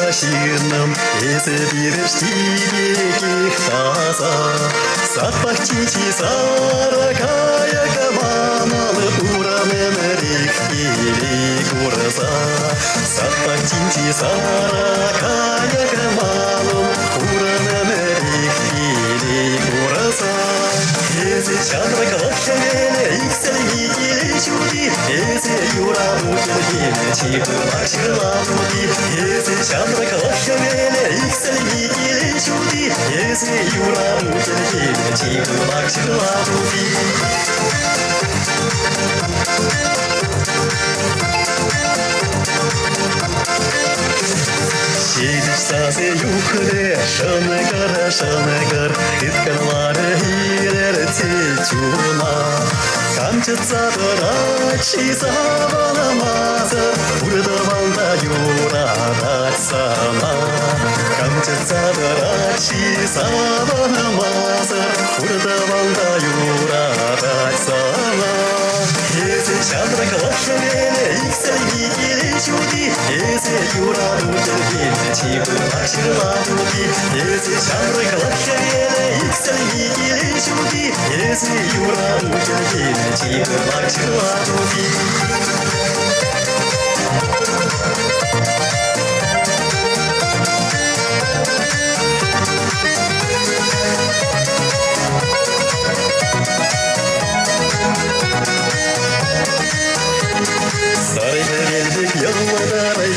Рахином, если берешь тебе таза, запахчичи саракая камамалы ураным рихтили гурза, запахчичи саракая камалым ураным рихтили гурза. Если чандра калахшавеле, их сальники чуди, если юра мутергене, чипы лакшила муди, если чандра калахшавеле, их сальники чуди, если юра мутергене, чипы лакшила муди. Sazı yukarı şanıgar Kıtkanları ilertecuma Kamçıtsa bırakşi savalamazı Burada valda yurarak sana Kamçıtsa bırakşi savalamazı Burada valda yurarak sana Если чандра калашавеле, их сальники чуди, если юра мутергене, чипы лакшила муди, если чандра калашавеле, их сальники чуди, если юра мутергене, чипы лакшила муди.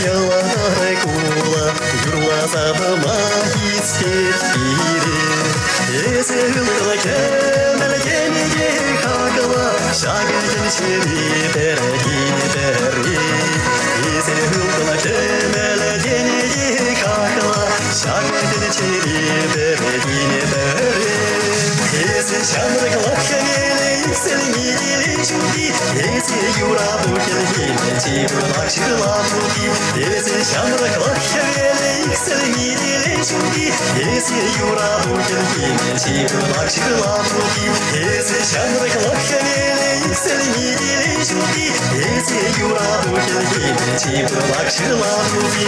Yalvarar kula Yurlasama hissettirir Ezilgala kemel genige kakala Şagirgen çeri bergini berri Ezilgala kemel genige kakala Şagirgen çeri bergini berri Ezi çamrık lakşavele yükselmili çudi Ezi yura bukelgine çibir lakşıla mudi Ezi çamrık lakşavele yükselmili çudi Ezi yura bukelgine çibir lakşıla mudi Ezi çamrık lakşavele yükselmili çudi Ezi yura bukelgine çibir lakşıla mudi